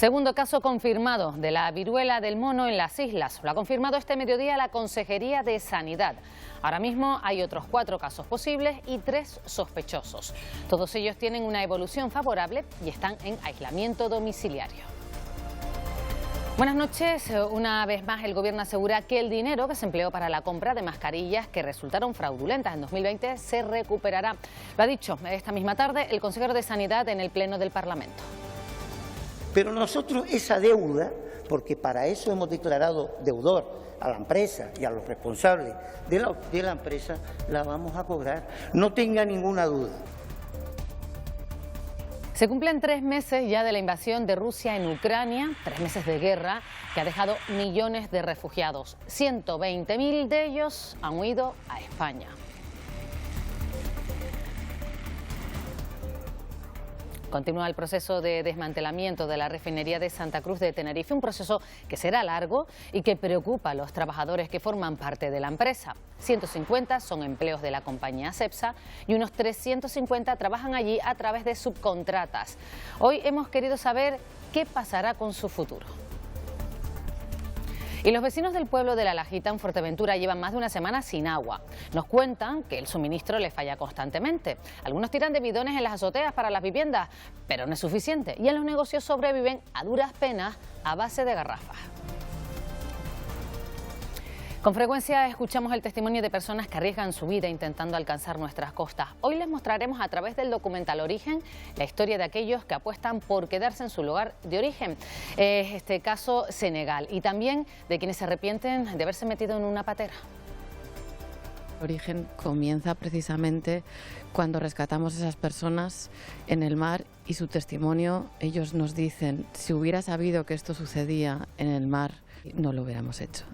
Segundo caso confirmado de la viruela del mono en las islas. Lo ha confirmado este mediodía la Consejería de Sanidad. Ahora mismo hay otros 4 casos posibles y 3 sospechosos. Todos ellos tienen una evolución favorable y están en aislamiento domiciliario. Buenas noches. Una vez más el Gobierno asegura que el dinero que se empleó para la compra de mascarillas que resultaron fraudulentas en 2020 se recuperará. Lo ha dicho esta misma tarde el consejero de Sanidad en el Pleno del Parlamento. Pero nosotros esa deuda, porque para eso hemos declarado deudor a la empresa y a los responsables de la empresa, la vamos a cobrar. No tenga ninguna duda. Se cumplen 3 meses ya de la invasión de Rusia en Ucrania, 3 meses de guerra que ha dejado millones de refugiados. 120.000 de ellos han huido a España. Continúa el proceso de desmantelamiento de la refinería de Santa Cruz de Tenerife, un proceso que será largo y que preocupa a los trabajadores que forman parte de la empresa. 150 son empleos de la compañía Cepsa y unos 350 trabajan allí a través de subcontratas. Hoy hemos querido saber qué pasará con su futuro. Y los vecinos del pueblo de La Lajita, en Fuerteventura, llevan más de una semana sin agua. Nos cuentan que el suministro les falla constantemente. Algunos tiran de bidones en las azoteas para las viviendas, pero no es suficiente. Y en los negocios sobreviven a duras penas a base de garrafas. Con frecuencia escuchamos el testimonio de personas que arriesgan su vida intentando alcanzar nuestras costas. Hoy les mostraremos a través del documental Origen la historia de aquellos que apuestan por quedarse en su lugar de origen. Este caso Senegal, y también de quienes se arrepienten de haberse metido en una patera. Origen comienza precisamente cuando rescatamos a esas personas en el mar y su testimonio, ellos nos dicen, si hubiera sabido que esto sucedía en el mar, no lo hubiéramos hecho.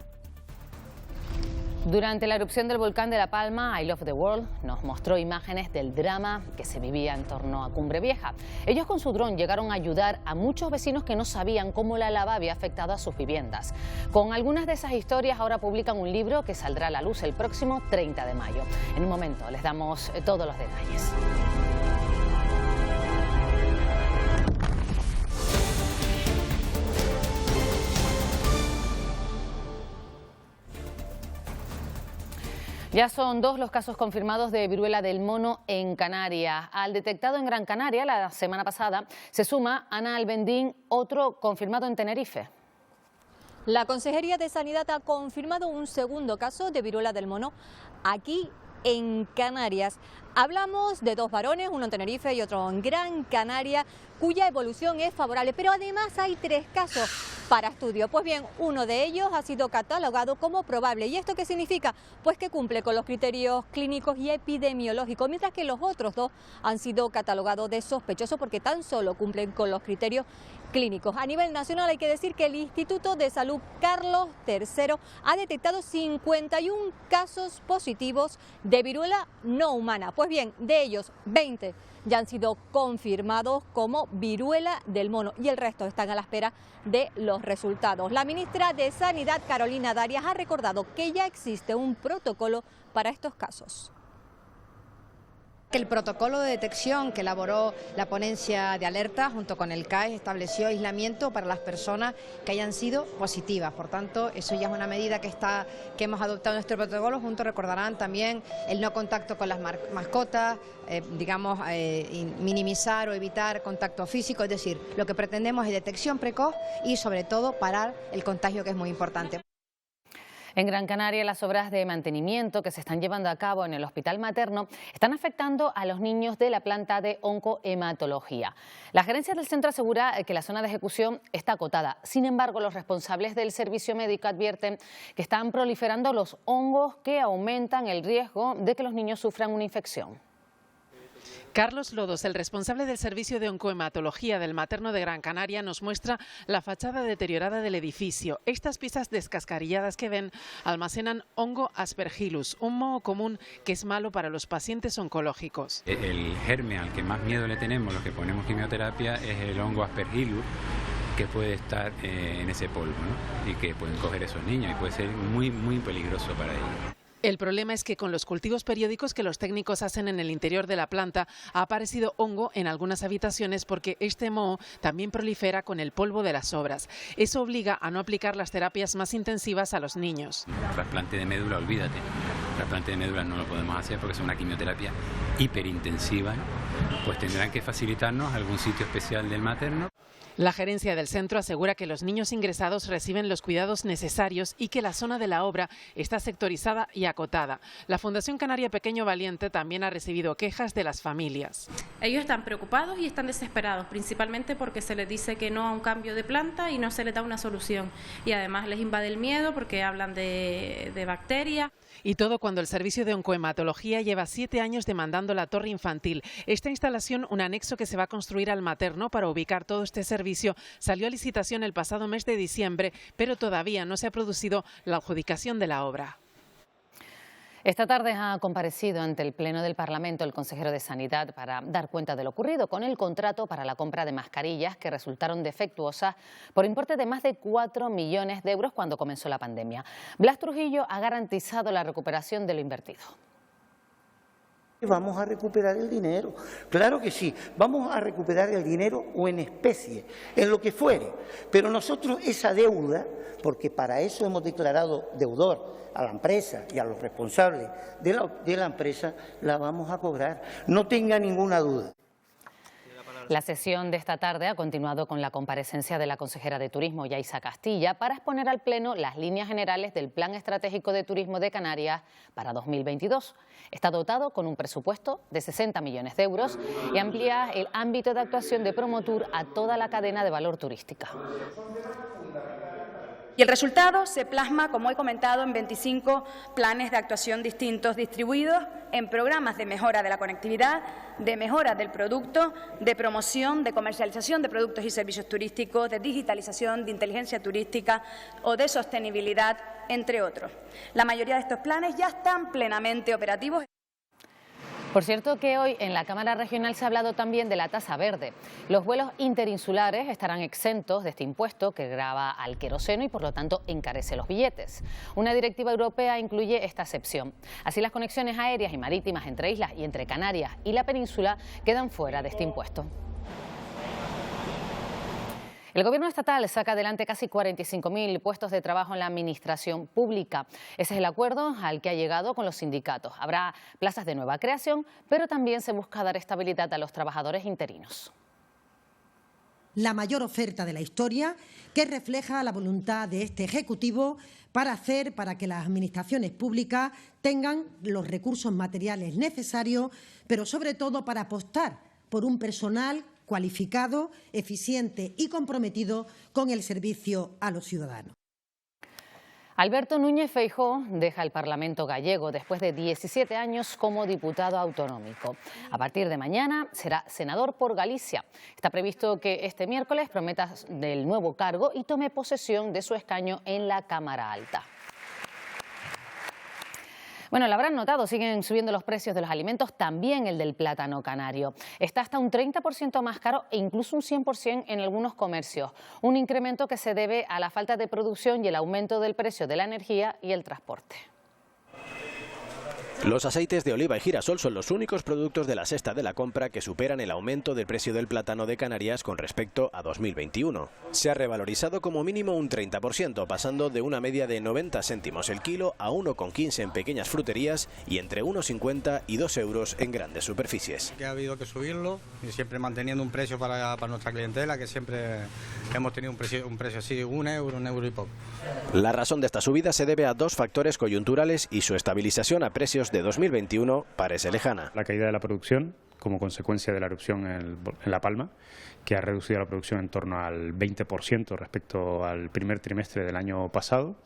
Durante la erupción del volcán de La Palma, I Love the World nos mostró imágenes del drama que se vivía en torno a Cumbre Vieja. Ellos con su dron llegaron a ayudar a muchos vecinos que no sabían cómo la lava había afectado a sus viviendas. Con algunas de esas historias ahora publican un libro que saldrá a la luz el próximo 30 de mayo. En un momento les damos todos los detalles. Ya son 2 los casos confirmados de viruela del mono en Canarias. Al detectado en Gran Canaria la semana pasada se suma Ana Albendín, otro confirmado en Tenerife. La Consejería de Sanidad ha confirmado un segundo caso de viruela del mono aquí en Canarias. Hablamos de 2 varones, uno en Tenerife y otro en Gran Canaria, cuya evolución es favorable, pero además hay 3 casos para estudio. Pues bien, uno de ellos ha sido catalogado como probable. ¿Y esto qué significa? Pues que cumple con los criterios clínicos y epidemiológicos, mientras que los otros 2 han sido catalogados de sospechosos porque tan solo cumplen con los criterios clínicos. A nivel nacional hay que decir que el Instituto de Salud Carlos III ha detectado 51 casos positivos de viruela no humana. Pues bien, de ellos 20 ya han sido confirmados como viruela del mono y el resto están a la espera de los resultados. La ministra de Sanidad, Carolina Darias, ha recordado que ya existe un protocolo para estos casos. El protocolo de detección que elaboró la ponencia de alerta junto con el CAES estableció aislamiento para las personas que hayan sido positivas. Por tanto, eso ya es una medida que hemos adoptado en nuestro protocolo. Juntos recordarán también el no contacto con las mascotas, minimizar o evitar contacto físico. Es decir, lo que pretendemos es detección precoz y sobre todo parar el contagio, que es muy importante. En Gran Canaria, las obras de mantenimiento que se están llevando a cabo en el hospital materno están afectando a los niños de la planta de oncohematología. La gerencia del centro asegura que la zona de ejecución está acotada. Sin embargo, los responsables del servicio médico advierten que están proliferando los hongos que aumentan el riesgo de que los niños sufran una infección. Carlos Lodos, el responsable del servicio de oncohematología del materno de Gran Canaria, nos muestra la fachada deteriorada del edificio. Estas piezas descascarilladas que ven almacenan hongo aspergillus, un moho común que es malo para los pacientes oncológicos. El germen al que más miedo le tenemos, los que ponemos quimioterapia, es el hongo aspergillus, que puede estar en ese polvo, ¿no? Y que pueden coger esos niños y puede ser muy, muy peligroso para ellos. El problema es que con los cultivos periódicos que los técnicos hacen en el interior de la planta ha aparecido hongo en algunas habitaciones porque este moho también prolifera con el polvo de las obras. Eso obliga a no aplicar las terapias más intensivas a los niños. Trasplante de médula, olvídate. Trasplante de médula no lo podemos hacer porque es una quimioterapia hiperintensiva, ¿no? Pues tendrán que facilitarnos algún sitio especial del materno. La gerencia del centro asegura que los niños ingresados reciben los cuidados necesarios y que la zona de la obra está sectorizada y acotada. La Fundación Canaria Pequeño Valiente también ha recibido quejas de las familias. Ellos están preocupados y están desesperados, principalmente porque se les dice que no a un cambio de planta y no se les da una solución. Y además les invade el miedo porque hablan de bacterias. Y todo cuando el servicio de oncohematología lleva 7 años demandando la torre infantil. Esta instalación, un anexo que se va a construir al materno para ubicar todo este servicio, salió a licitación el pasado mes de diciembre, pero todavía no se ha producido la adjudicación de la obra. Esta tarde ha comparecido ante el Pleno del Parlamento el consejero de Sanidad para dar cuenta de lo ocurrido con el contrato para la compra de mascarillas que resultaron defectuosas por importe de más de 4 millones de euros cuando comenzó la pandemia. Blas Trujillo ha garantizado la recuperación de lo invertido. Vamos a recuperar el dinero, claro que sí, vamos a recuperar el dinero o en especie, en lo que fuere, pero nosotros esa deuda, porque para eso hemos declarado deudor a la empresa y a los responsables de la empresa, la vamos a cobrar, no tenga ninguna duda. La sesión de esta tarde ha continuado con la comparecencia de la consejera de Turismo, Yaisa Castilla, para exponer al Pleno las líneas generales del Plan Estratégico de Turismo de Canarias para 2022. Está dotado con un presupuesto de 60 millones de euros y amplía el ámbito de actuación de Promotur a toda la cadena de valor turística. Y el resultado se plasma, como he comentado, en 25 planes de actuación distintos distribuidos en programas de mejora de la conectividad, de mejora del producto, de promoción, de comercialización de productos y servicios turísticos, de digitalización, de inteligencia turística o de sostenibilidad, entre otros. La mayoría de estos planes ya están plenamente operativos. Por cierto que hoy en la Cámara Regional se ha hablado también de la tasa verde. Los vuelos interinsulares estarán exentos de este impuesto que grava al queroseno y por lo tanto encarece los billetes. Una directiva europea incluye esta excepción. Así las conexiones aéreas y marítimas entre islas y entre Canarias y la península quedan fuera de este impuesto. El Gobierno estatal saca adelante casi 45.000 puestos de trabajo en la administración pública. Ese es el acuerdo al que ha llegado con los sindicatos. Habrá plazas de nueva creación, pero también se busca dar estabilidad a los trabajadores interinos. La mayor oferta de la historia, que refleja la voluntad de este Ejecutivo para que las administraciones públicas tengan los recursos materiales necesarios, pero sobre todo para apostar por un personal cualificado, eficiente y comprometido con el servicio a los ciudadanos. Alberto Núñez Feijóo deja el Parlamento gallego después de 17 años como diputado autonómico. A partir de mañana será senador por Galicia. Está previsto que este miércoles prometa del nuevo cargo y tome posesión de su escaño en la Cámara Alta. Bueno, lo habrán notado, siguen subiendo los precios de los alimentos, también el del plátano canario. Está hasta un 30% más caro e incluso un 100% en algunos comercios. Un incremento que se debe a la falta de producción y el aumento del precio de la energía y el transporte. Los aceites de oliva y girasol son los únicos productos de la cesta de la compra que superan el aumento del precio del plátano de Canarias con respecto a 2021. Se ha revalorizado como mínimo un 30%, pasando de una media de 90 céntimos el kilo a 1,15 en pequeñas fruterías y entre 1,50 y 2 euros en grandes superficies. Que ha habido que subirlo y siempre manteniendo un precio para nuestra clientela, que siempre hemos tenido un precio así, un euro y poco. La razón de esta subida se debe a dos factores coyunturales y su estabilización a precios de 2021 parece lejana. La caída de la producción como consecuencia de la erupción en La Palma, que ha reducido la producción en torno al 20% respecto al primer trimestre del año pasado,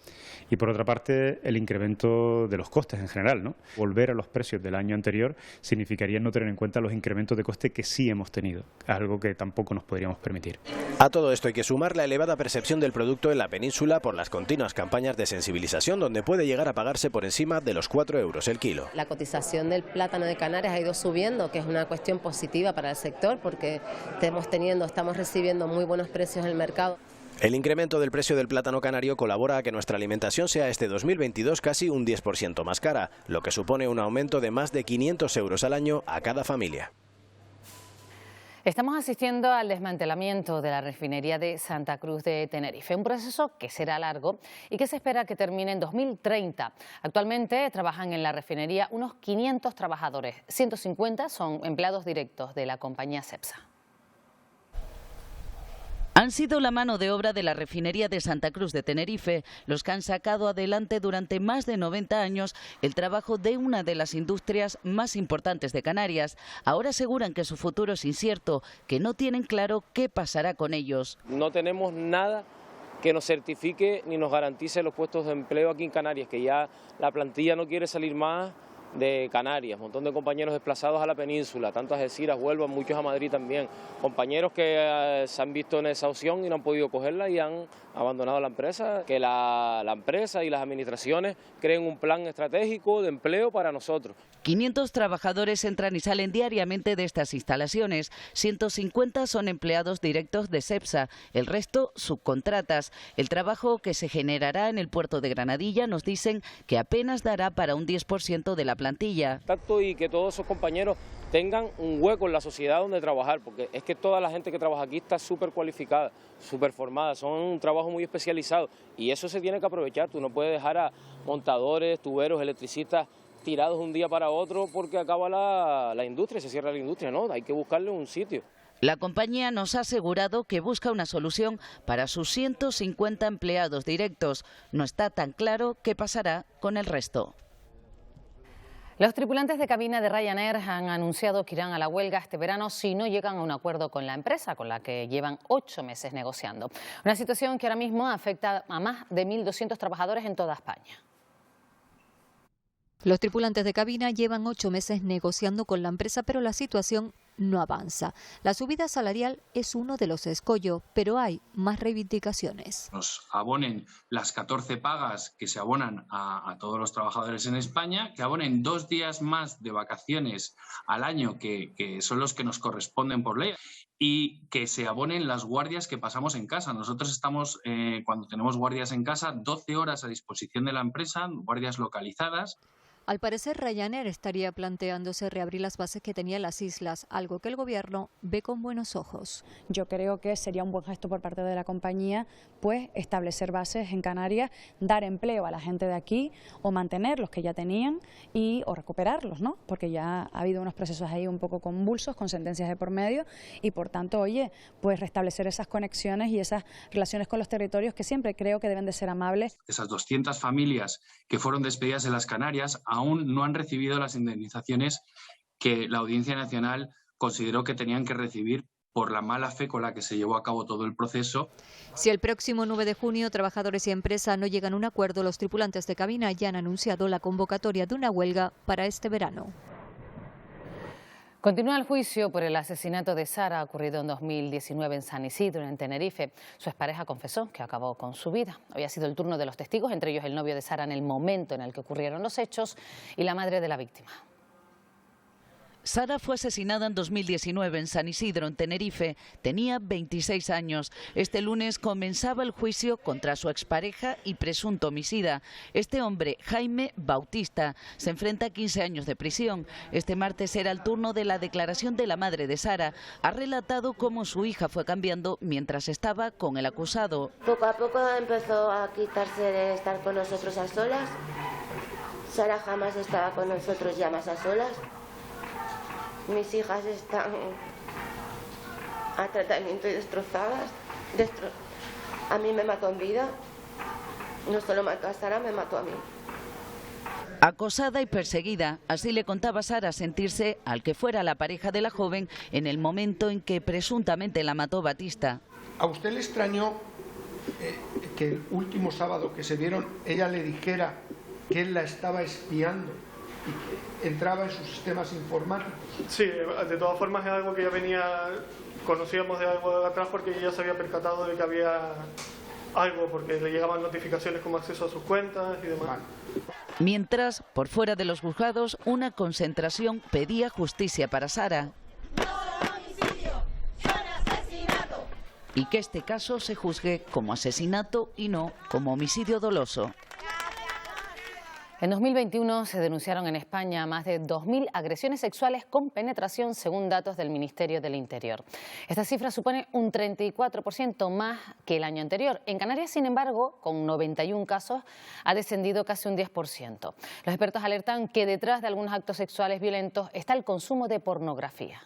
y por otra parte el incremento de los costes en general, ¿no? Volver a los precios del año anterior significaría no tener en cuenta los incrementos de coste que sí hemos tenido, algo que tampoco nos podríamos permitir. A todo esto hay que sumar la elevada percepción del producto en la península por las continuas campañas de sensibilización, donde puede llegar a pagarse por encima de los 4 euros el kilo. La cotización del plátano de Canarias ha ido subiendo, que es una cuestión positiva para el sector porque estamos recibiendo muy buenos precios en el mercado. El incremento del precio del plátano canario colabora a que nuestra alimentación sea este 2022 casi un 10% más cara, lo que supone un aumento de más de 500 euros al año a cada familia. Estamos asistiendo al desmantelamiento de la refinería de Santa Cruz de Tenerife, un proceso que será largo y que se espera que termine en 2030. Actualmente trabajan en la refinería unos 500 trabajadores, 150 son empleados directos de la compañía Cepsa. Han sido la mano de obra de la refinería de Santa Cruz de Tenerife los que han sacado adelante durante más de 90 años el trabajo de una de las industrias más importantes de Canarias. Ahora aseguran que su futuro es incierto, que no tienen claro qué pasará con ellos. No tenemos nada que nos certifique ni nos garantice los puestos de empleo aquí en Canarias, que ya la plantilla no quiere salir más de Canarias, un montón de compañeros desplazados a la península, tanto a Algeciras, Huelva, muchos a Madrid también, compañeros que se han visto en esa opción y no han podido cogerla y han abandonado la empresa, que la empresa y las administraciones creen un plan estratégico de empleo para nosotros. 500 trabajadores entran y salen diariamente de estas instalaciones, 150 son empleados directos de Cepsa, el resto subcontratas. El trabajo que se generará en el puerto de Granadilla nos dicen que apenas dará para un 10% de la plantilla. Y que todos esos compañeros tengan un hueco en la sociedad donde trabajar, porque es que toda la gente que trabaja aquí está súper cualificada, súper formada, son un trabajo muy especializado y eso se tiene que aprovechar. Tú no puedes dejar a montadores, tuberos, electricistas tirados un día para otro porque acaba la industria, se cierra la industria, no, hay que buscarle un sitio. La compañía nos ha asegurado que busca una solución para sus 150 empleados directos. No está tan claro qué pasará con el resto. Los tripulantes de cabina de Ryanair han anunciado que irán a la huelga este verano si no llegan a un acuerdo con la empresa, con la que llevan 8 meses negociando. Una situación que ahora mismo afecta a más de 1.200 trabajadores en toda España. Los tripulantes de cabina llevan 8 meses negociando con la empresa, pero la situación no avanza. La subida salarial es uno de los escollos, pero hay más reivindicaciones. Nos abonen las 14 pagas que se abonan a todos los trabajadores en España, que abonen 2 días más de vacaciones al año, que son los que nos corresponden por ley, y que se abonen las guardias que pasamos en casa. Nosotros estamos, cuando tenemos guardias en casa, 12 horas a disposición de la empresa, guardias localizadas. Al parecer, Ryanair estaría planteándose reabrir las bases que tenía en las islas, algo que el gobierno ve con buenos ojos. Yo creo que sería un buen gesto por parte de la compañía, pues establecer bases en Canarias, dar empleo a la gente de aquí o mantener los que ya tenían o recuperarlos, ¿no? Porque ya ha habido unos procesos ahí un poco convulsos, con sentencias de por medio y por tanto, oye, pues restablecer esas conexiones y esas relaciones con los territorios que siempre creo que deben de ser amables. Esas 200 familias que fueron despedidas en las Canarias aún no han recibido las indemnizaciones que la Audiencia Nacional consideró que tenían que recibir por la mala fe con la que se llevó a cabo todo el proceso. Si el próximo 9 de junio trabajadores y empresa no llegan a un acuerdo, los tripulantes de cabina ya han anunciado la convocatoria de una huelga para este verano. Continúa el juicio por el asesinato de Sara ocurrido en 2019 en San Isidro, en Tenerife. Su expareja confesó que acabó con su vida. Hoy ha sido el turno de los testigos, entre ellos el novio de Sara en el momento en el que ocurrieron los hechos y la madre de la víctima. Sara fue asesinada en 2019 en San Isidro, en Tenerife. Tenía 26 años. Este lunes comenzaba el juicio contra su expareja y presunto homicida. Este hombre, Jaime Bautista, se enfrenta a 15 años de prisión. Este martes era el turno de la declaración de la madre de Sara. Ha relatado cómo su hija fue cambiando mientras estaba con el acusado. Poco a poco empezó a quitarse de estar con nosotros a solas. Sara jamás estaba con nosotros ya más a solas. Mis hijas están a tratamiento y destrozadas. A mí me mató en vida. No solo mató a Sara, me mató a mí. Acosada y perseguida, así le contaba Sara sentirse al que fuera la pareja de la joven en el momento en que presuntamente la mató Batista. ¿A usted le extrañó que el último sábado que se vieron ella le dijera que él la estaba espiando y que entraba en sus sistemas informáticos? Sí, de todas formas es algo que ya conocíamos de algo de atrás porque ella se había percatado de que había algo, porque le llegaban notificaciones como acceso a sus cuentas y demás. Mientras, por fuera de los juzgados, una concentración pedía justicia para Sara. y que este caso se juzgue como asesinato y no como homicidio doloso. En 2021 se denunciaron en España más de 2.000 agresiones sexuales con penetración, según datos del Ministerio del Interior. Esta cifra supone un 34% más que el año anterior. En Canarias, sin embargo, con 91 casos, ha descendido casi un 10%. Los expertos alertan que detrás de algunos actos sexuales violentos está el consumo de pornografía.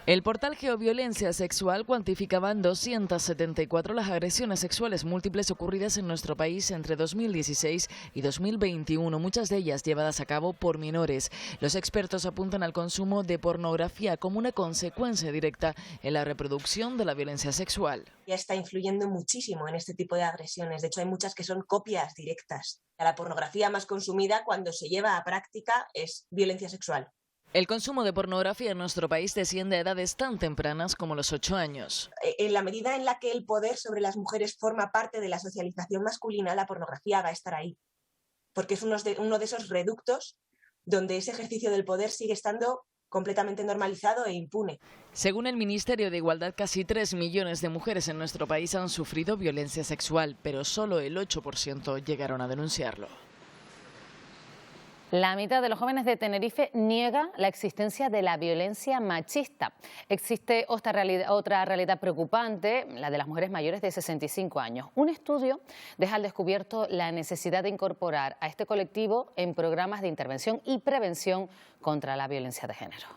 El portal Geoviolencia Sexual cuantificaba en 274 las agresiones sexuales múltiples ocurridas en nuestro país entre 2016 y 2021, muchas de ellas llevadas a cabo por menores. Los expertos apuntan al consumo de pornografía como una consecuencia directa en la reproducción de la violencia sexual. Ya está influyendo muchísimo en este tipo de agresiones. De hecho, hay muchas que son copias directas. La pornografía más consumida cuando se lleva a práctica es violencia sexual. El consumo de pornografía en nuestro país desciende a edades tan tempranas como los 8 años. En la medida en la que el poder sobre las mujeres forma parte de la socialización masculina, la pornografía va a estar ahí. Porque es uno de esos reductos donde ese ejercicio del poder sigue estando completamente normalizado e impune. Según el Ministerio de Igualdad, casi 3 millones de mujeres en nuestro país han sufrido violencia sexual, pero solo el 8% llegaron a denunciarlo. La mitad de los jóvenes de Tenerife niega la existencia de la violencia machista. Existe otra realidad preocupante, la de las mujeres mayores de 65 años. Un estudio deja al descubierto la necesidad de incorporar a este colectivo en programas de intervención y prevención contra la violencia de género.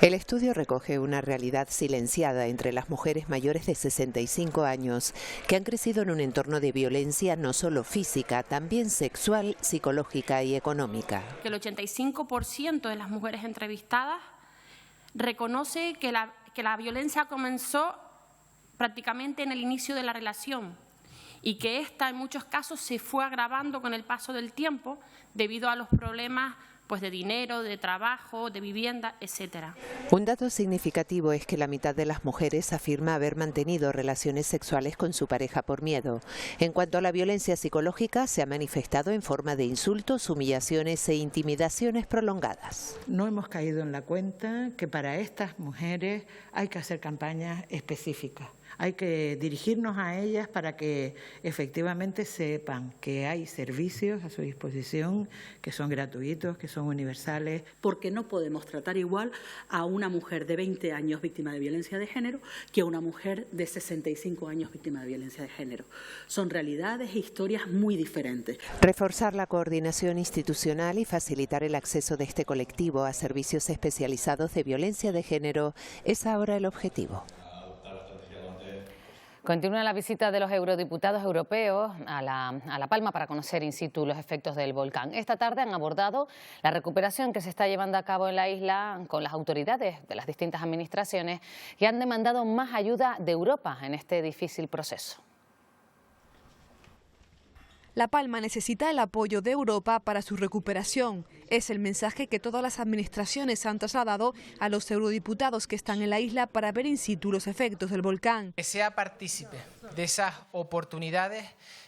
El estudio recoge una realidad silenciada entre las mujeres mayores de 65 años que han crecido en un entorno de violencia no solo física, también sexual, psicológica y económica. El 85% de las mujeres entrevistadas reconoce que la violencia comenzó prácticamente en el inicio de la relación y que esta en muchos casos se fue agravando con el paso del tiempo debido a los problemas de dinero, de trabajo, de vivienda, etcétera. Un dato significativo es que la mitad de las mujeres afirma haber mantenido relaciones sexuales con su pareja por miedo. En cuanto a la violencia psicológica, se ha manifestado en forma de insultos, humillaciones e intimidaciones prolongadas. No hemos caído en la cuenta que para estas mujeres hay que hacer campañas específicas. Hay que dirigirnos a ellas para que efectivamente sepan que hay servicios a su disposición, que son gratuitos, que son universales. Porque no podemos tratar igual a una mujer de 20 años víctima de violencia de género que a una mujer de 65 años víctima de violencia de género. Son realidades e historias muy diferentes. Reforzar la coordinación institucional y facilitar el acceso de este colectivo a servicios especializados de violencia de género es ahora el objetivo. Continúa la visita de los eurodiputados europeos a La Palma para conocer in situ los efectos del volcán. Esta tarde han abordado la recuperación que se está llevando a cabo en la isla con las autoridades de las distintas administraciones y han demandado más ayuda de Europa en este difícil proceso. La Palma necesita el apoyo de Europa para su recuperación. Es el mensaje que todas las administraciones han trasladado a los eurodiputados que están en la isla para ver in situ los efectos del volcán. Que sea partícipe de esas oportunidades,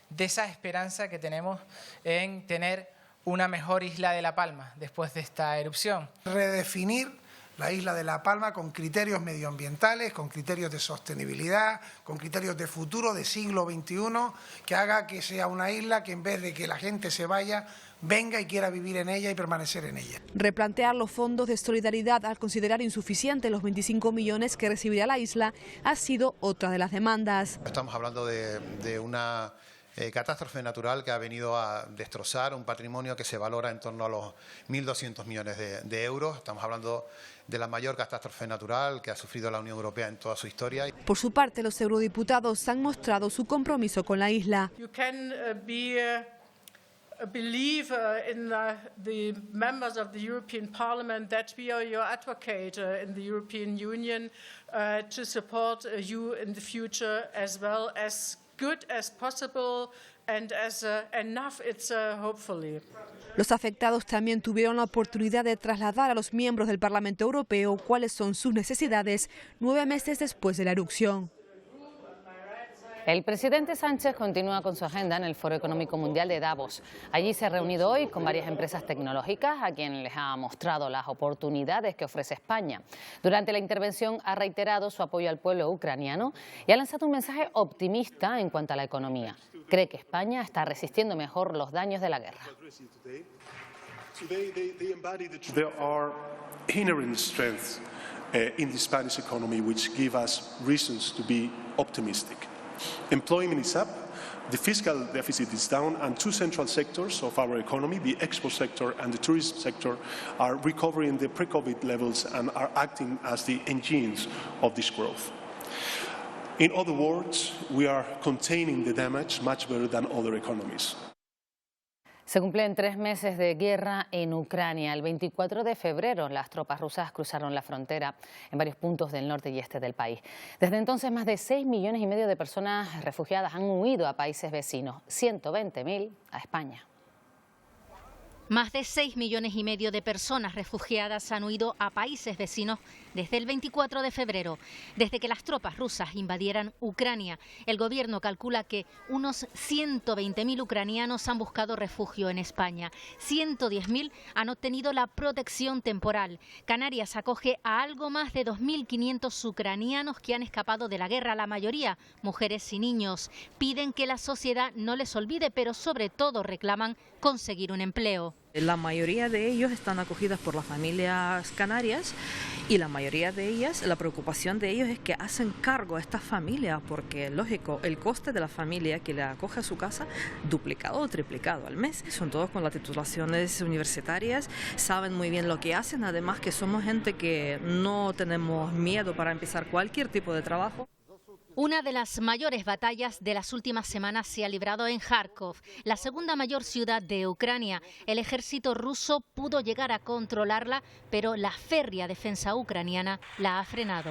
de esa esperanza que tenemos en tener una mejor isla de La Palma después de esta erupción. Redefinir la isla de La Palma con criterios medioambientales, con criterios de sostenibilidad, con criterios de futuro, de siglo XXI, que haga que sea una isla que en vez de que la gente se vaya, venga y quiera vivir en ella y permanecer en ella. Replantear los fondos de solidaridad al considerar insuficientes los 25 millones que recibirá la isla ha sido otra de las demandas. Estamos hablando de una catástrofe natural que ha venido a destrozar un patrimonio que se valora en torno a los 1.200 millones de euros. Estamos hablando de la mayor catástrofe natural que ha sufrido la Unión Europea en toda su historia. Por su parte, los eurodiputados han mostrado su compromiso con la isla. Believe in the members of the European Parliament that we are your advocate in the European Union to support you in the future as well as good as possible and as enough it's hopefully. Los afectados también tuvieron la oportunidad de trasladar a los miembros del Parlamento Europeo cuáles son sus necesidades 9 meses después de la erupción. El presidente Sánchez continúa con su agenda en el Foro Económico Mundial de Davos. Allí se ha reunido hoy con varias empresas tecnológicas a quienes les ha mostrado las oportunidades que ofrece España. Durante la intervención ha reiterado su apoyo al pueblo ucraniano y ha lanzado un mensaje optimista en cuanto a la economía. Cree que España está resistiendo mejor los daños de la guerra. There are inherent strengths in the Spanish economy which give us reasons to be optimistic. Employment is up, the fiscal deficit is down, and two central sectors of our economy, the export sector and the tourism sector, are recovering the pre-COVID levels and are acting as the engines of this growth. In other words, we are containing the damage much better than other economies. Se cumplen 3 meses de guerra en Ucrania. El 24 de febrero las tropas rusas cruzaron la frontera en varios puntos del norte y este del país. Desde entonces más de 6,5 millones de personas refugiadas han huido a países vecinos, 120.000 a España. Más de 6,5 millones de personas refugiadas han huido a países vecinos desde el 24 de febrero. Desde que las tropas rusas invadieran Ucrania, el gobierno calcula que unos 120.000 ucranianos han buscado refugio en España. 110.000 han obtenido la protección temporal. Canarias acoge a algo más de 2.500 ucranianos que han escapado de la guerra, la mayoría mujeres y niños. Piden que la sociedad no les olvide, pero sobre todo reclaman conseguir un empleo. La mayoría de ellos están acogidas por las familias canarias y la mayoría de ellas, la preocupación de ellos es que hacen cargo a estas familias porque, lógico, el coste de la familia que le acoge a su casa duplicado o triplicado al mes. Son todos con las titulaciones universitarias, saben muy bien lo que hacen, además que somos gente que no tenemos miedo para empezar cualquier tipo de trabajo. Una de las mayores batallas de las últimas semanas se ha librado en Kharkov, la segunda mayor ciudad de Ucrania. El ejército ruso pudo llegar a controlarla, pero la férrea defensa ucraniana la ha frenado.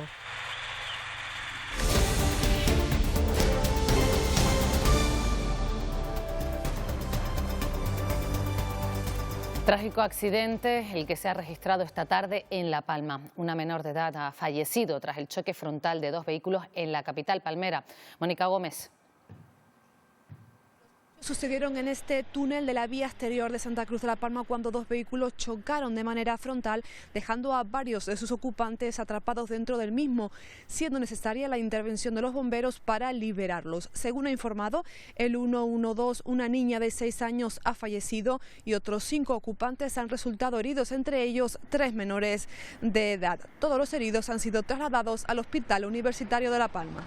Trágico accidente el que se ha registrado esta tarde en La Palma. Una menor de edad ha fallecido tras el choque frontal de 2 vehículos en la capital palmera. Mónica Gómez. Sucedieron en este túnel de la vía exterior de Santa Cruz de la Palma cuando 2 vehículos chocaron de manera frontal, dejando a varios de sus ocupantes atrapados dentro del mismo, siendo necesaria la intervención de los bomberos para liberarlos. Según ha informado el 112, una niña de 6 años ha fallecido y otros 5 ocupantes han resultado heridos, entre ellos 3 menores de edad. Todos los heridos han sido trasladados al Hospital Universitario de La Palma.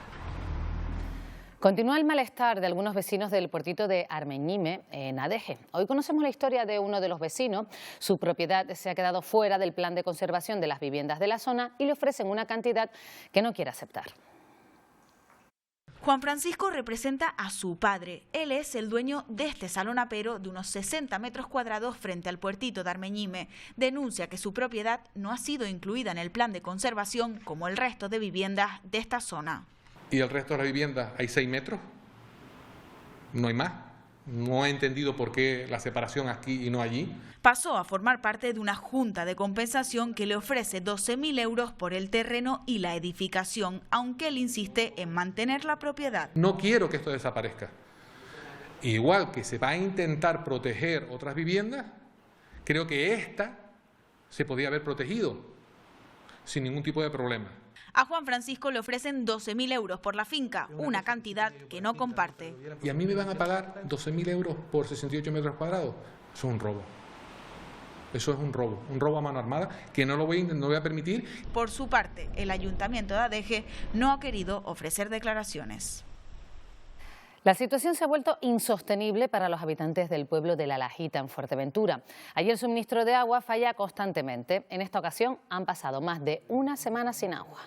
Continúa el malestar de algunos vecinos del puertito de Armeñime, en Adeje. Hoy conocemos la historia de uno de los vecinos. Su propiedad se ha quedado fuera del plan de conservación de las viviendas de la zona y le ofrecen una cantidad que no quiere aceptar. Juan Francisco representa a su padre. Él es el dueño de este salón apero de unos 60 metros cuadrados frente al puertito de Armeñime. Denuncia que su propiedad no ha sido incluida en el plan de conservación como el resto de viviendas de esta zona. Y el resto de la vivienda hay 6 metros, no hay más. No he entendido por qué la separación aquí y no allí. Pasó a formar parte de una junta de compensación que le ofrece 12.000 euros por el terreno y la edificación, aunque él insiste en mantener la propiedad. No quiero que esto desaparezca. Igual que se va a intentar proteger otras viviendas, creo que esta se podía haber protegido sin ningún tipo de problema. A Juan Francisco le ofrecen 12.000 euros por la finca, una cantidad que no comparte. ¿Y a mí me van a pagar 12.000 euros por 68 metros cuadrados? Eso es un robo. Eso es un robo a mano armada que no voy a permitir. Por su parte, el Ayuntamiento de Adeje no ha querido ofrecer declaraciones. La situación se ha vuelto insostenible para los habitantes del pueblo de La Lajita, en Fuerteventura. Allí el suministro de agua falla constantemente. En esta ocasión han pasado más de una semana sin agua.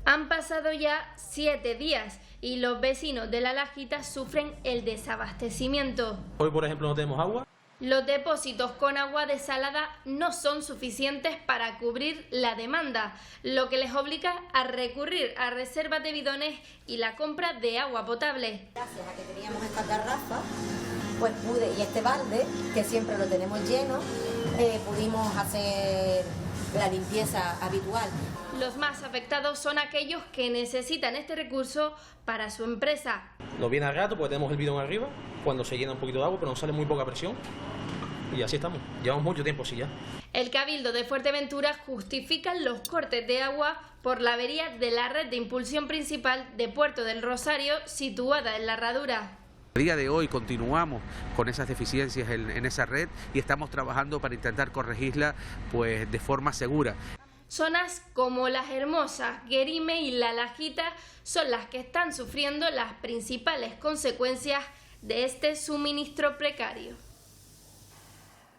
Han pasado ya 7 días y los vecinos de La Lajita sufren el desabastecimiento. Hoy, por ejemplo, no tenemos agua. Los depósitos con agua desalada no son suficientes para cubrir la demanda, lo que les obliga a recurrir a reservas de bidones y la compra de agua potable. Gracias a que teníamos esta garrafa, pues y este balde, que siempre lo tenemos lleno, pudimos hacer la limpieza habitual. Los más afectados son aquellos que necesitan este recurso para su empresa. Nos viene a rato porque tenemos el bidón arriba, cuando se llena un poquito de agua, pero nos sale muy poca presión. Y así estamos, llevamos mucho tiempo así ya. El Cabildo de Fuerteventura justifica los cortes de agua por la avería de la red de impulsión principal de Puerto del Rosario, situada en la herradura. A día de hoy continuamos con esas deficiencias en esa red y estamos trabajando para intentar corregirla pues, de forma segura. Zonas como Las Hermosas, Guerime y La Lajita son las que están sufriendo las principales consecuencias de este suministro precario.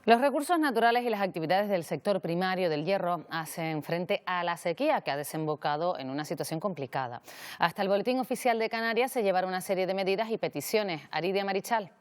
Los recursos naturales y las actividades del sector primario del hierro hacen frente a la sequía que ha desembocado en una situación complicada. Hasta el Boletín Oficial de Canarias se llevaron una serie de medidas y peticiones. Aridia Marichal.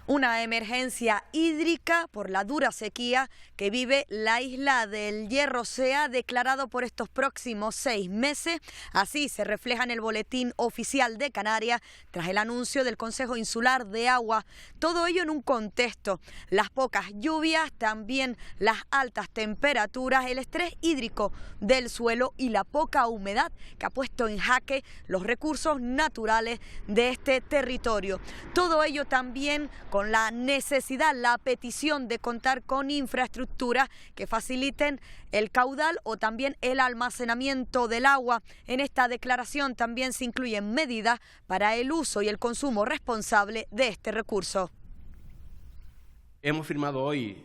Una emergencia hídrica por la dura sequía que vive la isla del Hierro se ha declarado por estos próximos 6 meses. Así se refleja en el Boletín Oficial de Canarias tras el anuncio del Consejo Insular de Agua. Todo ello en un contexto: las pocas lluvias, también las altas temperaturas, el estrés hídrico del suelo y la poca humedad que ha puesto en jaque los recursos naturales de este territorio. Todo ello también con la necesidad, la petición de contar con infraestructuras que faciliten el caudal o también el almacenamiento del agua. En esta declaración también se incluyen medidas para el uso y el consumo responsable de este recurso. Hemos firmado hoy,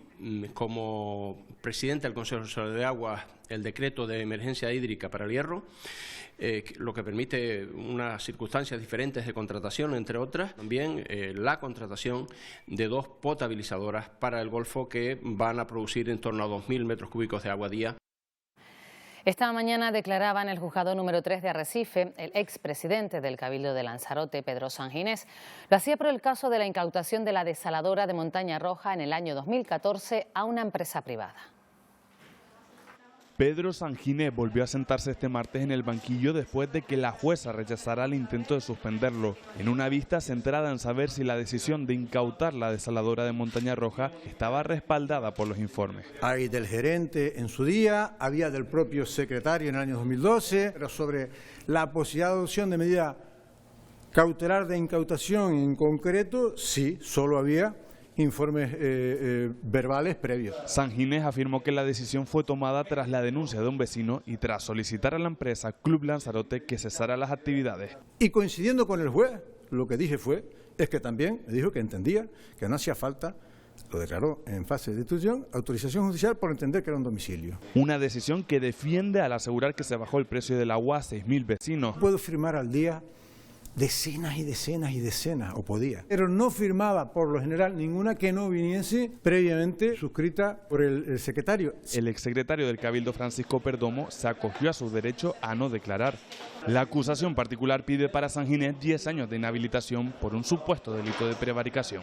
como presidente del Consejo Insular de Agua, el decreto de emergencia hídrica para el hierro, lo que permite unas circunstancias diferentes de contratación, entre otras, también la contratación de 2 potabilizadoras para el Golfo que van a producir en torno a 2.000 metros cúbicos de agua día. Esta mañana declaraba en el juzgado número 3 de Arrecife el expresidente del Cabildo de Lanzarote, Pedro Sanginés. Lo hacía por el caso de la incautación de la desaladora de Montaña Roja en el año 2014 a una empresa privada. Pedro Sanginés volvió a sentarse este martes en el banquillo después de que la jueza rechazara el intento de suspenderlo, en una vista centrada en saber si la decisión de incautar la desaladora de Montaña Roja estaba respaldada por los informes. Hay del gerente en su día, había del propio secretario en el año 2012, pero sobre la posibilidad de adopción de medida cautelar de incautación en concreto, sí, solo había informes verbales previos. Sanginés afirmó que la decisión fue tomada tras la denuncia de un vecino y tras solicitar a la empresa Club Lanzarote que cesara las actividades. Y coincidiendo con el juez, lo que dije es que también me dijo que entendía que no hacía falta, lo declaró en fase de destitución, autorización judicial por entender que era un domicilio. Una decisión que defiende al asegurar que se bajó el precio del agua a 6.000 vecinos. Puedo firmar al día decenas y decenas y decenas, o podía, pero no firmaba por lo general ninguna que no viniese previamente suscrita por el secretario. El exsecretario del Cabildo, Francisco Perdomo, se acogió a su derecho a no declarar. La acusación particular pide para Sanginés 10 años de inhabilitación por un supuesto delito de prevaricación.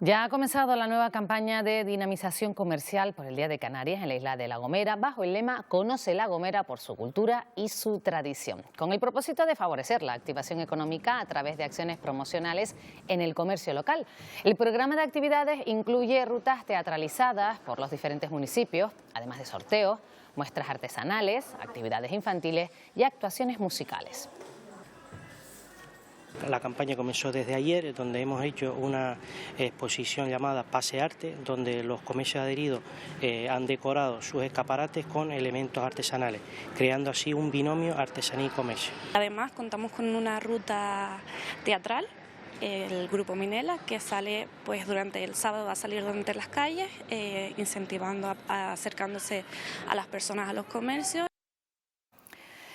Ya ha comenzado la nueva campaña de dinamización comercial por el Día de Canarias en la isla de La Gomera, bajo el lema Conoce La Gomera por su cultura y su tradición, con el propósito de favorecer la activación económica a través de acciones promocionales en el comercio local. El programa de actividades incluye rutas teatralizadas por los diferentes municipios, además de sorteos, muestras artesanales, actividades infantiles y actuaciones musicales. La campaña comenzó desde ayer, donde hemos hecho una exposición llamada Pase Arte, donde los comercios adheridos han decorado sus escaparates con elementos artesanales, creando así un binomio artesanía y comercio. Además, contamos con una ruta teatral, el grupo Minela, que sale pues durante el sábado, va a salir durante las calles, incentivando, acercándose a las personas a los comercios.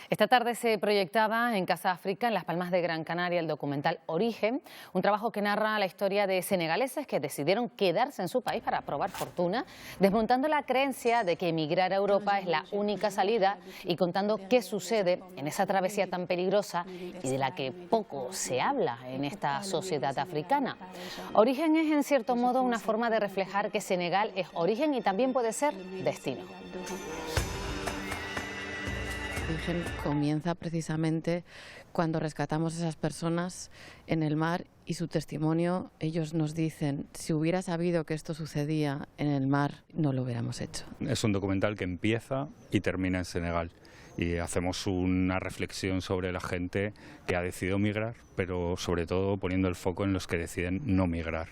Esta tarde se proyectaba en Casa África, en Las Palmas de Gran Canaria, el documental Origen, un trabajo que narra la historia de senegaleses que decidieron quedarse en su país para probar fortuna, desmontando la creencia de que emigrar a Europa es la única salida y contando qué sucede en esa travesía tan peligrosa y de la que poco se habla en esta sociedad africana. Origen es, en cierto modo, una forma de reflejar que Senegal es origen y también puede ser destino. origen comienza precisamente cuando rescatamos a esas personas en el mar y su testimonio, ellos nos dicen, si hubiera sabido que esto sucedía en el mar, no lo hubiéramos hecho. Es un documental que empieza y termina en Senegal. Y hacemos una reflexión sobre la gente que ha decidido migrar, pero sobre todo poniendo el foco en los que deciden no migrar.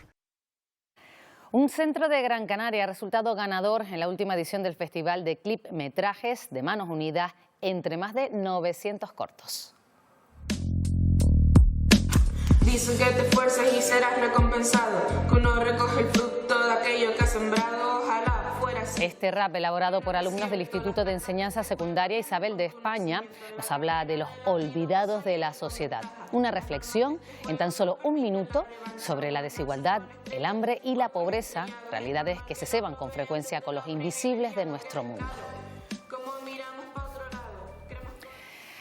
Un centro de Gran Canaria ha resultado ganador en la última edición del Festival de Clipmetrajes de Manos Unidas entre más de 900 cortos. Dicen que te esfuerces y serás recompensado, que uno recoge el fruto de aquello que ha sembrado, ojalá fuera así. Este rap, elaborado por alumnos del Instituto de Enseñanza Secundaria Isabel de España, nos habla de los olvidados de la sociedad. Una reflexión en tan solo un minuto sobre la desigualdad, el hambre y la pobreza, realidades que se ceban con frecuencia con los invisibles de nuestro mundo.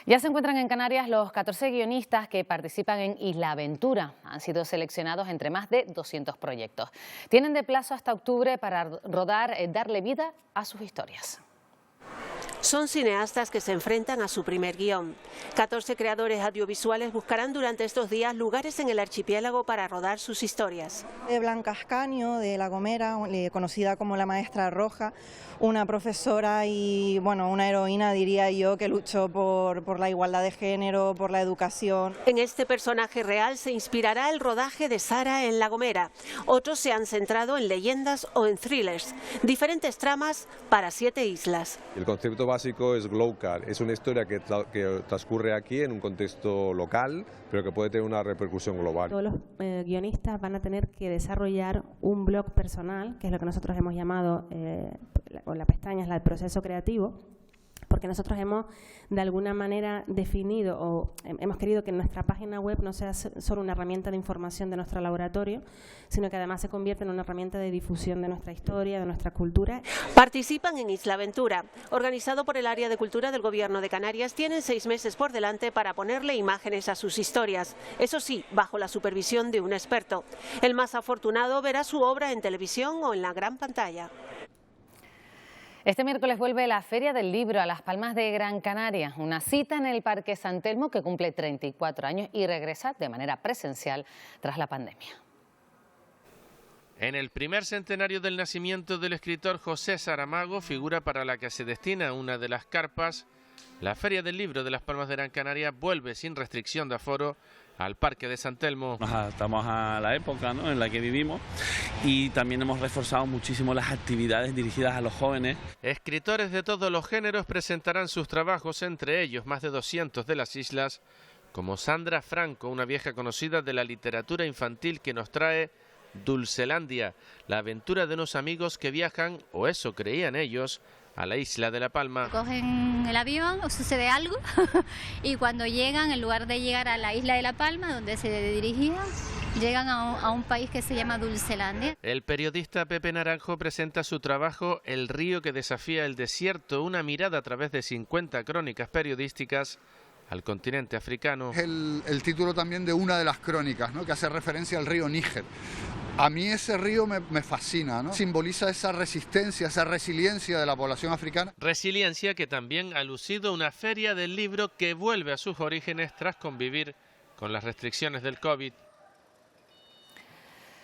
Ya se encuentran en Canarias los 14 guionistas que participan en Isla Aventura. Han sido seleccionados entre más de 200 proyectos. Tienen de plazo hasta octubre para rodar, darle vida a sus historias. Son cineastas que se enfrentan a su primer guión. 14 creadores audiovisuales buscarán durante estos días lugares en el archipiélago para rodar sus historias. Blanca Ascanio, de La Gomera, conocida como la Maestra Roja, una profesora y bueno, una heroína, diría yo, que luchó por la igualdad de género, por la educación. En este personaje real se inspirará el rodaje de Sara en La Gomera. Otros se han centrado en leyendas o en thrillers. Diferentes tramas para 7 islas. El concepto básico es Glowcar, es una historia que transcurre aquí en un contexto local, pero que puede tener una repercusión global. Todos los guionistas van a tener que desarrollar un blog personal, que es lo que nosotros hemos llamado, o la pestaña es la del proceso creativo, porque nosotros hemos de alguna manera definido o hemos querido que nuestra página web no sea solo una herramienta de información de nuestro laboratorio, sino que además se convierta en una herramienta de difusión de nuestra historia, de nuestra cultura. Participan en Isla Aventura, organizado por el Área de Cultura del Gobierno de Canarias. Tienen 6 meses por delante para ponerle imágenes a sus historias, eso sí, bajo la supervisión de un experto. El más afortunado verá su obra en televisión o en la gran pantalla. Este miércoles vuelve la Feria del Libro a Las Palmas de Gran Canaria, una cita en el Parque San Telmo que cumple 34 años y regresa de manera presencial tras la pandemia. En el primer centenario del nacimiento del escritor José Saramago, figura para la que se destina una de las carpas, la Feria del Libro de Las Palmas de Gran Canaria vuelve sin restricción de aforo al Parque de San Telmo. Estamos a la época, ¿no?, en la que vivimos, y también hemos reforzado muchísimo las actividades dirigidas a los jóvenes. Escritores de todos los géneros presentarán sus trabajos, entre ellos más de 200 de las islas, como Sandra Franco, una vieja conocida de la literatura infantil, que nos trae Dulcelandia, la aventura de unos amigos que viajan, o eso creían ellos, a la isla de La Palma. Cogen el avión o sucede algo y cuando llegan, en lugar de llegar a la isla de La Palma, donde se dirigían, llegan a un país que se llama Dulcelandia. El periodista Pepe Naranjo presenta su trabajo El río que desafía el desierto, una mirada a través de 50 crónicas periodísticas al continente africano. Es el título también de una de las crónicas, ¿no?, que hace referencia al río Níger. A mí ese río me fascina, ¿no? Simboliza esa resistencia, esa resiliencia de la población africana. Resiliencia que también ha lucido una feria del libro que vuelve a sus orígenes tras convivir con las restricciones del COVID.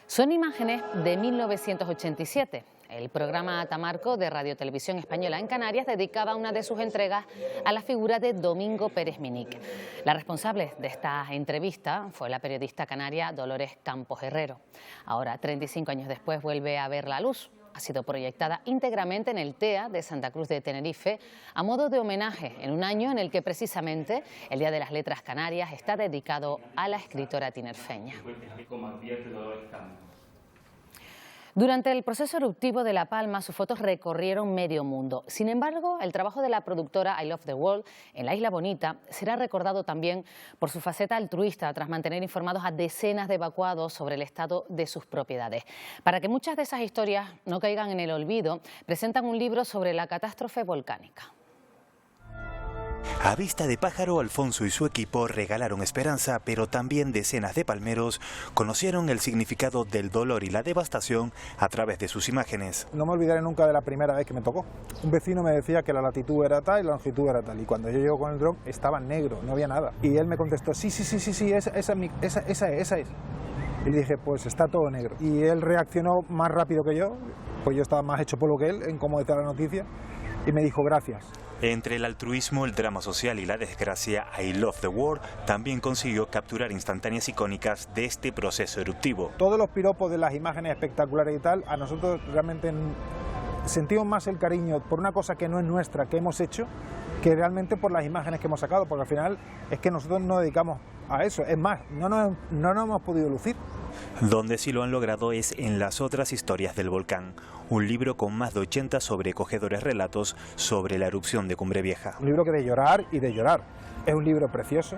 Son imágenes de 1987. El programa Atamarco de Radio Televisión Española en Canarias dedicaba una de sus entregas a la figura de Domingo Pérez Minic. La responsable de esta entrevista fue la periodista canaria Dolores Campos Herrero. Ahora, 35 años después, vuelve a ver la luz. Ha sido proyectada íntegramente en el TEA de Santa Cruz de Tenerife a modo de homenaje en un año en el que precisamente el Día de las Letras Canarias está dedicado a la escritora tinerfeña. Durante el proceso eruptivo de La Palma, sus fotos recorrieron medio mundo. Sin embargo, el trabajo de la productora I Love the World en la Isla Bonita será recordado también por su faceta altruista tras mantener informados a decenas de evacuados sobre el estado de sus propiedades. Para que muchas de esas historias no caigan en el olvido, presentan un libro sobre la catástrofe volcánica. A vista de pájaro, Alfonso y su equipo regalaron esperanza, pero también decenas de palmeros conocieron el significado del dolor y la devastación a través de sus imágenes. No me olvidaré nunca de la primera vez que me tocó. Un vecino me decía que la latitud era tal y la longitud era tal, y cuando yo llego con el dron estaba negro, no había nada. Y él me contestó, sí, esa es. Y le dije, pues está todo negro. Y él reaccionó más rápido que yo, pues yo estaba más hecho polvo que él en cómo está la noticia, y me dijo gracias. Entre el altruismo, el drama social y la desgracia, I Love the World también consiguió capturar instantáneas icónicas de este proceso eruptivo. Todos los piropos de las imágenes espectaculares y tal, a nosotros realmente sentimos más el cariño por una cosa que no es nuestra, que hemos hecho, que realmente por las imágenes que hemos sacado, porque al final es que nosotros nos dedicamos a eso. Es más, no nos hemos podido lucir. Donde sí lo han logrado es en Las otras historias del volcán, un libro con más de 80 sobrecogedores relatos sobre la erupción de Cumbre Vieja. Un libro que de llorar y de llorar. Es un libro precioso,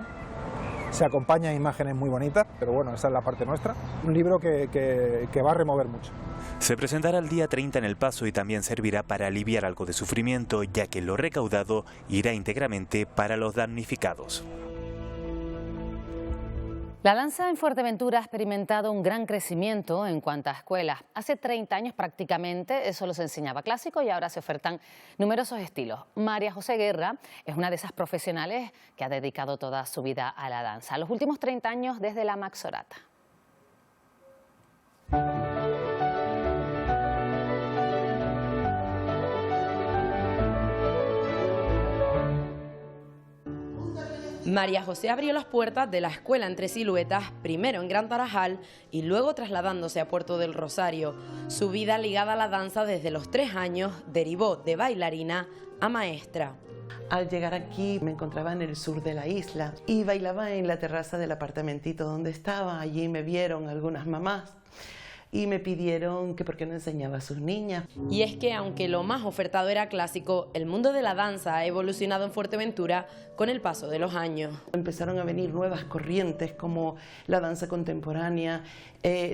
se acompaña a imágenes muy bonitas, pero bueno, esa es la parte nuestra. Un libro que va a remover mucho. Se presentará el día 30 en El Paso y también servirá para aliviar algo de sufrimiento, ya que lo recaudado irá íntegramente para los damnificados. La danza en Fuerteventura ha experimentado un gran crecimiento en cuanto a escuelas. Hace 30 años prácticamente solo se enseñaba clásico y ahora se ofertan numerosos estilos. María José Guerra es una de esas profesionales que ha dedicado toda su vida a la danza. Los últimos 30 años desde la Maxorata. María José abrió las puertas de la escuela Entre Siluetas, primero en Gran Tarajal y luego trasladándose a Puerto del Rosario. Su vida ligada a la danza desde los 3 años derivó de bailarina a maestra. Al llegar aquí me encontraba en el sur de la isla y bailaba en la terraza del apartamentito donde estaba. Allí me vieron algunas mamás y me pidieron que por qué no enseñaba a sus niñas. Y es que aunque lo más ofertado era clásico, el mundo de la danza ha evolucionado en Fuerteventura con el paso de los años. Empezaron a venir nuevas corrientes como la danza contemporánea,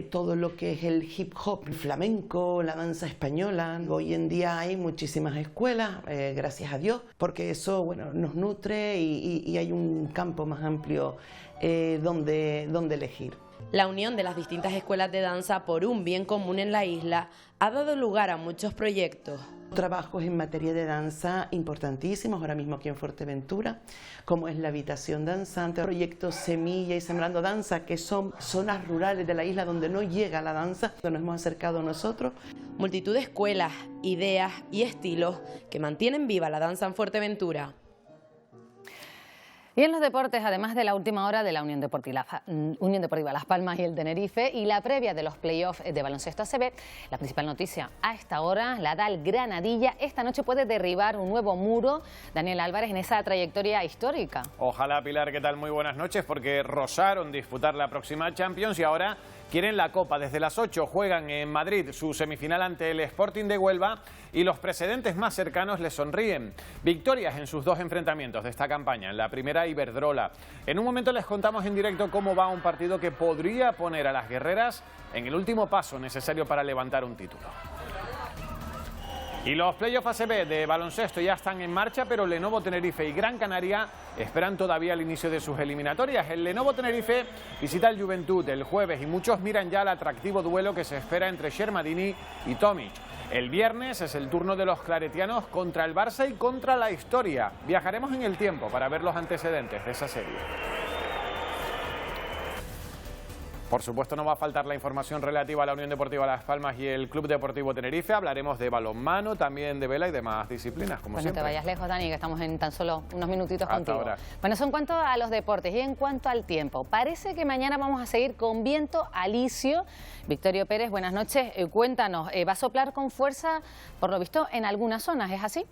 todo lo que es el hip hop, el flamenco, la danza española. Hoy en día hay muchísimas escuelas, gracias a Dios, porque eso nos nutre y hay un campo más amplio donde elegir. La unión de las distintas escuelas de danza por un bien común en la isla ha dado lugar a muchos proyectos. Trabajos en materia de danza importantísimos ahora mismo aquí en Fuerteventura, como es la habitación danzante, proyectos Semilla y Sembrando Danza, que son zonas rurales de la isla donde no llega la danza, donde nos hemos acercado nosotros. Multitud de escuelas, ideas y estilos que mantienen viva la danza en Fuerteventura. Y en los deportes, además de la última hora de la Unión Deportiva Las Palmas y el Tenerife y la previa de los playoffs de baloncesto ACB, la principal noticia a esta hora la da el Granadilla. Esta noche puede derribar un nuevo muro, Daniel Álvarez, en esa trayectoria histórica. Ojalá, Pilar, ¿qué tal? Muy buenas noches, porque rosaron disputar la próxima Champions y ahora quieren la Copa. Desde las 8 juegan en Madrid su semifinal ante el Sporting de Huelva y los precedentes más cercanos les sonríen. Victorias en sus 2 enfrentamientos de esta campaña, en la primera Iberdrola. En un momento les contamos en directo cómo va un partido que podría poner a las guerreras en el último paso necesario para levantar un título. Y los playoffs ACB de baloncesto ya están en marcha, pero Lenovo Tenerife y Gran Canaria esperan todavía el inicio de sus eliminatorias. El Lenovo Tenerife visita el Juventud el jueves y muchos miran ya el atractivo duelo que se espera entre Shermadini y Tomic. El viernes es el turno de los claretianos contra el Barça y contra la Historia. Viajaremos en el tiempo para ver los antecedentes de esa serie. Por supuesto, no va a faltar la información relativa a la Unión Deportiva Las Palmas y el Club Deportivo Tenerife. Hablaremos de balonmano, también de vela y demás disciplinas, como siempre. No te vayas lejos, Dani, que estamos en tan solo unos minutitos contigo. Ahora. Bueno, eso en cuanto a los deportes y en cuanto al tiempo. Parece que mañana vamos a seguir con viento alisio. Victorio Pérez, buenas noches. Cuéntanos, ¿va a soplar con fuerza, por lo visto, en algunas zonas? ¿Es así?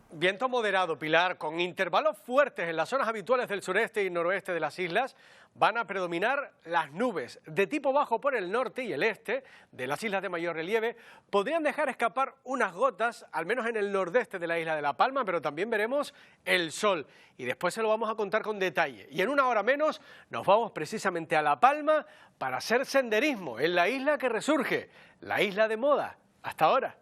Viento moderado, Pilar, con intervalos fuertes en las zonas habituales del sureste y noroeste de las islas. Van a predominar las nubes de tipo bajo por el norte y el este de las islas de mayor relieve. Podrían dejar escapar unas gotas, al menos en el nordeste de la isla de La Palma, pero también veremos el sol. Y después se lo vamos a contar con detalle. Y en una hora menos nos vamos precisamente a La Palma para hacer senderismo en la isla que resurge, la isla de moda. Hasta ahora.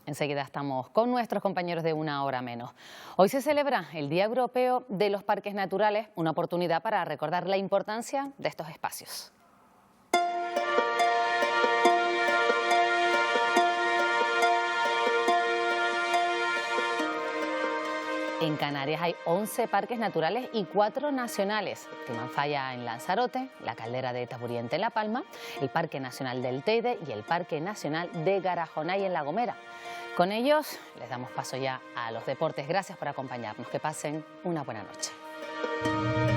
Enseguida estamos con nuestros compañeros de Una Hora Menos. Hoy se celebra el Día Europeo de los Parques Naturales, una oportunidad para recordar la importancia de estos espacios. En Canarias hay 11 parques naturales y 4 nacionales. Timanfaya en Lanzarote, la Caldera de Taburiente en La Palma, el Parque Nacional del Teide y el Parque Nacional de Garajonay en La Gomera. Con ellos les damos paso ya a los deportes. Gracias por acompañarnos. Que pasen una buena noche.